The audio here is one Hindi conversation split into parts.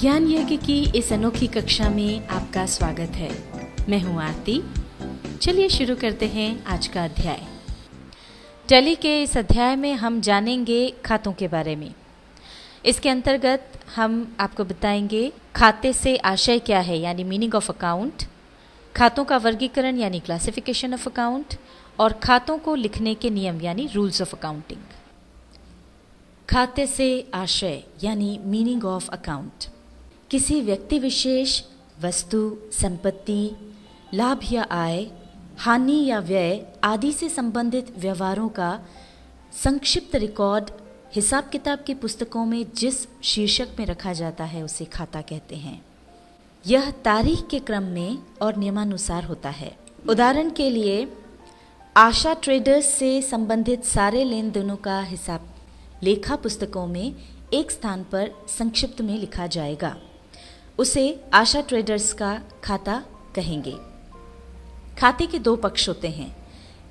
ज्ञान यज्ञ की इस अनोखी कक्षा में आपका स्वागत है। मैं हूं आरती। चलिए शुरू करते हैं आज का अध्याय। टैली के इस अध्याय में हम जानेंगे खातों के बारे में। इसके अंतर्गत हम आपको बताएंगे खाते से आशय क्या है, यानी मीनिंग ऑफ अकाउंट, खातों का वर्गीकरण यानी क्लासिफिकेशन ऑफ अकाउंट, और खातों को लिखने के नियम यानी रूल्स ऑफ अकाउंटिंग। खाते से आशय यानी मीनिंग ऑफ अकाउंट किसी व्यक्ति विशेष, वस्तु, संपत्ति, लाभ या आय, हानि या व्यय आदि से संबंधित व्यवहारों का संक्षिप्त रिकॉर्ड हिसाब किताब की पुस्तकों में जिस शीर्षक में रखा जाता है उसे खाता कहते हैं। यह तारीख के क्रम में और नियमानुसार होता है। उदाहरण के लिए आशा ट्रेडर्स से संबंधित सारे लेन देनों का हिसाब लेखा पुस्तकों में एक स्थान पर संक्षिप्त में लिखा जाएगा। उसे आशा ट्रेडर्स का खाता कहेंगे। खाते के दो पक्ष होते हैं,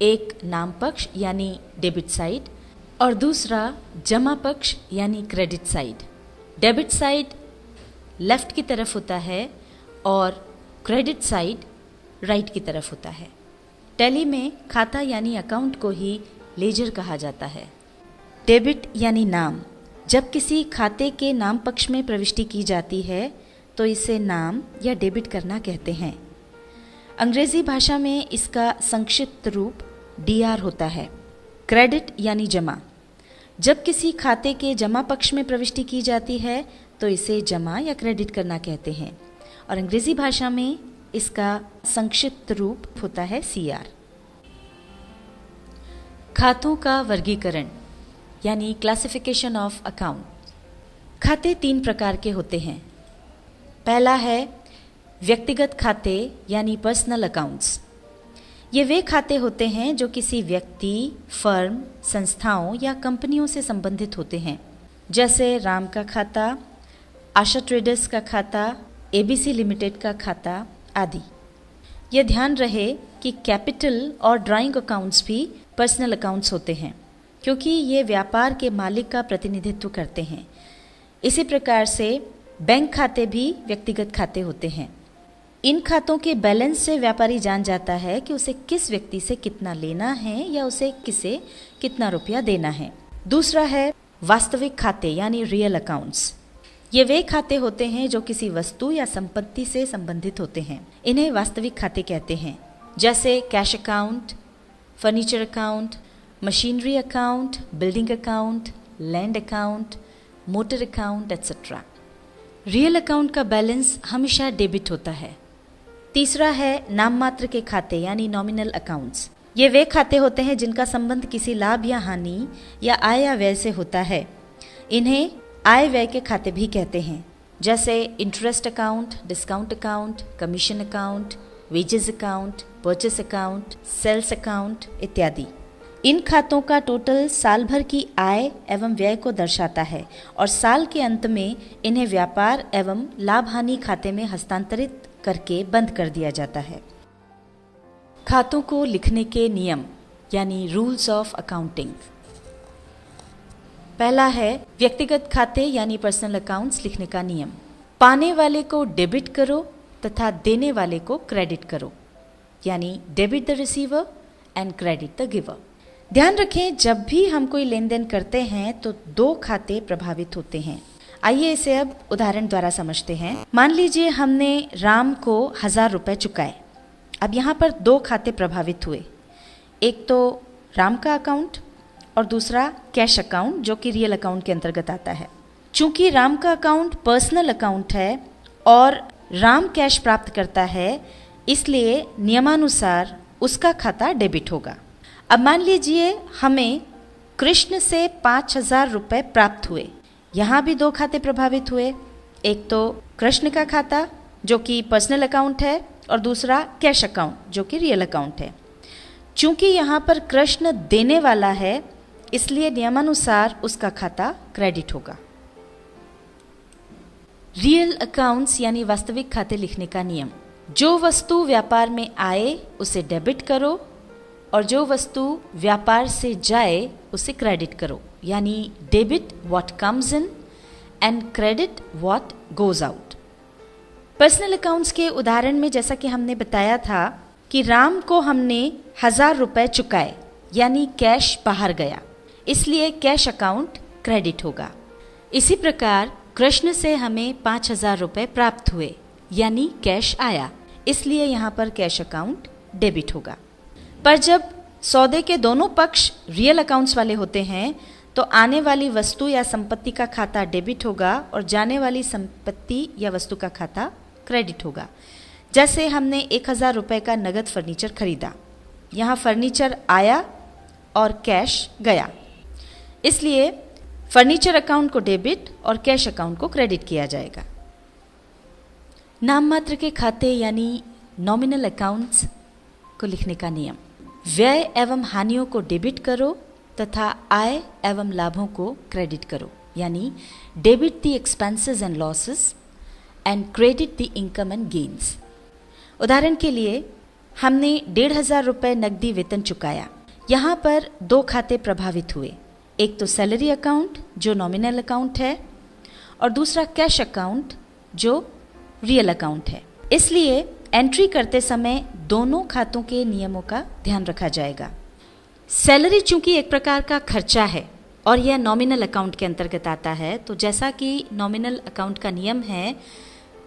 एक नाम पक्ष यानी डेबिट साइड और दूसरा जमा पक्ष यानी credit side. Debit side left की तरफ होता है और क्रेडिट साइड राइट की तरफ होता है। टैली में खाता यानी अकाउंट को ही लेजर कहा जाता है। डेबिट यानी नाम, जब किसी खाते के नाम पक्ष में प्रविष्टि की जाती है तो इसे नाम या डेबिट करना कहते हैं। अंग्रेजी भाषा में इसका संक्षिप्त रूप डीआर होता है। क्रेडिट यानी जमा, जब किसी खाते के जमा पक्ष में प्रविष्टि की जाती है तो इसे जमा या क्रेडिट करना कहते हैं, और अंग्रेजी भाषा में इसका संक्षिप्त रूप होता है सीआर। खातों का वर्गीकरण यानी क्लासिफिकेशन ऑफ अकाउंट। खाते तीन प्रकार के होते हैं। पहला है व्यक्तिगत खाते यानी पर्सनल अकाउंट्स। ये वे खाते होते हैं जो किसी व्यक्ति, फर्म, संस्थाओं या कंपनियों से संबंधित होते हैं, जैसे राम का खाता, आशा ट्रेडर्स का खाता, एबीसी लिमिटेड का खाता आदि। यह ध्यान रहे कि कैपिटल और ड्राइंग अकाउंट्स भी पर्सनल अकाउंट्स होते हैं, क्योंकि ये व्यापार के मालिक का प्रतिनिधित्व करते हैं। इसी प्रकार से बैंक खाते भी व्यक्तिगत खाते होते हैं। इन खातों के बैलेंस से व्यापारी जान जाता है कि उसे किस व्यक्ति से कितना लेना है या उसे किसे कितना रुपया देना है। दूसरा है वास्तविक खाते यानी रियल अकाउंट्स। ये वे खाते होते हैं जो किसी वस्तु या संपत्ति से संबंधित होते हैं। इन्हें वास्तविक खाते कहते हैं, जैसे cash account, furniture account, machinery account, building account, land account, motor account etcetera. Real account का बैलेंस हमेशा डेबिट होता है। तीसरा है नाम मात्र के खाते यानी नॉमिनल अकाउंट्स। ये वे खाते होते हैं जिनका संबंध किसी लाभ या हानि या आय या व्यय से होता है। इन्हें आय व्यय के खाते भी कहते हैं, जैसे interest account, discount account, commission account, wages account, purchase account, sales account इत्यादि। इन खातों का टोटल साल भर की आय एवं व्यय को दर्शाता है और साल के अंत में इन्हें व्यापार एवं लाभ हानि खाते में हस्तांतरित करके बंद कर दिया जाता है। खातों को लिखने के नियम यानी रूल्स ऑफ अकाउंटिंग। पहला है व्यक्तिगत खाते यानी पर्सनल अकाउंट्स लिखने का नियम। पाने वाले को डेबिट करो तथा देने वाले को क्रेडिट करो, यानी debit the receiver and credit the giver. ध्यान रखें, जब भी हम कोई लेन देन करते हैं तो दो खाते प्रभावित होते हैं। आइए इसे अब उदाहरण द्वारा समझते हैं। मान लीजिए हमने राम को 1000 रुपए चुकाए। अब यहाँ पर दो खाते प्रभावित हुए, एक तो राम का अकाउंट और दूसरा कैश अकाउंट जो कि रियल अकाउंट के अंतर्गत आता है। चूंकि राम का अकाउंट पर्सनल अकाउंट है और राम कैश प्राप्त करता है, इसलिए नियमानुसार उसका खाता डेबिट होगा। अब मान लीजिए हमें कृष्ण से 5000 रुपए प्राप्त हुए। यहाँ भी दो खाते प्रभावित हुए, एक तो कृष्ण का खाता जो कि पर्सनल अकाउंट है और दूसरा कैश अकाउंट जो कि रियल अकाउंट है। चूंकि यहाँ पर कृष्ण देने वाला है, इसलिए नियमानुसार उसका खाता क्रेडिट होगा। रियल अकाउंट्स यानी वास्तविक खाते लिखने का नियम। जो वस्तु व्यापार में आए उसे डेबिट करो और जो वस्तु व्यापार से जाए उसे क्रेडिट करो, यानी debit what comes in and credit what goes out. Personal accounts के उदाहरण में जैसा कि हमने बताया था कि राम को हमने 1000 रुपये चुकाए, यानी कैश बाहर गया, इसलिए कैश अकाउंट क्रेडिट होगा। इसी प्रकार कृष्ण से हमें 5000 रुपये प्राप्त हुए, यानी कैश आया, इसलिए यहाँ पर कैश अकाउंट डेबिट होगा। पर जब सौदे के दोनों पक्ष रियल अकाउंट्स वाले होते हैं तो आने वाली वस्तु या संपत्ति का खाता डेबिट होगा और जाने वाली संपत्ति या वस्तु का खाता क्रेडिट होगा। जैसे हमने 1000 रुपये का नगद फर्नीचर खरीदा, यहाँ फर्नीचर आया और कैश गया, इसलिए फर्नीचर अकाउंट को डेबिट और कैश अकाउंट को क्रेडिट किया जाएगा। नाम मात्र के खाते यानी नॉमिनल अकाउंट्स को लिखने का नियम: व्यय एवं हानियों को डेबिट करो तथा आय एवं लाभों को क्रेडिट करो, यानी debit the expenses and losses and credit the income and gains. उदाहरण के लिए हमने 1500 रुपये नकदी वेतन चुकाया। यहाँ पर 2 खाते प्रभावित हुए, एक तो सैलरी अकाउंट जो नॉमिनल अकाउंट है और दूसरा कैश अकाउंट जो रियल अकाउंट है। इसलिए एंट्री करते समय दोनों खातों के नियमों का ध्यान रखा जाएगा। सैलरी चूंकि एक प्रकार का खर्चा है और यह नॉमिनल अकाउंट के अंतर्गत आता है, तो जैसा कि नॉमिनल अकाउंट का नियम है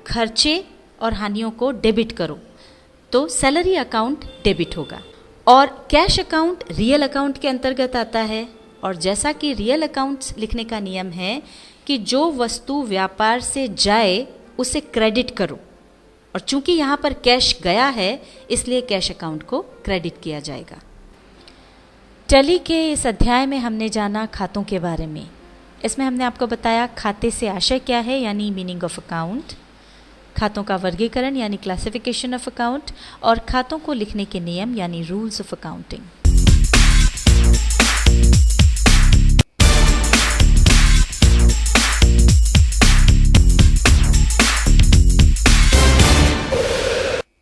खर्चे और हानियों को डेबिट करो, तो सैलरी अकाउंट डेबिट होगा। और कैश अकाउंट रियल अकाउंट के अंतर्गत आता है, और जैसा कि रियल अकाउंट्स लिखने का नियम है कि जो वस्तु व्यापार से जाए उसे क्रेडिट करो, और चूंकि यहाँ पर कैश गया है इसलिए कैश अकाउंट को क्रेडिट किया जाएगा। टैली के इस अध्याय में हमने जाना खातों के बारे में। इसमें हमने आपको बताया खाते से आशय क्या है, यानी मीनिंग ऑफ अकाउंट, खातों का वर्गीकरण यानी क्लासिफिकेशन ऑफ अकाउंट, और खातों को लिखने के नियम यानी रूल्स ऑफ अकाउंटिंग।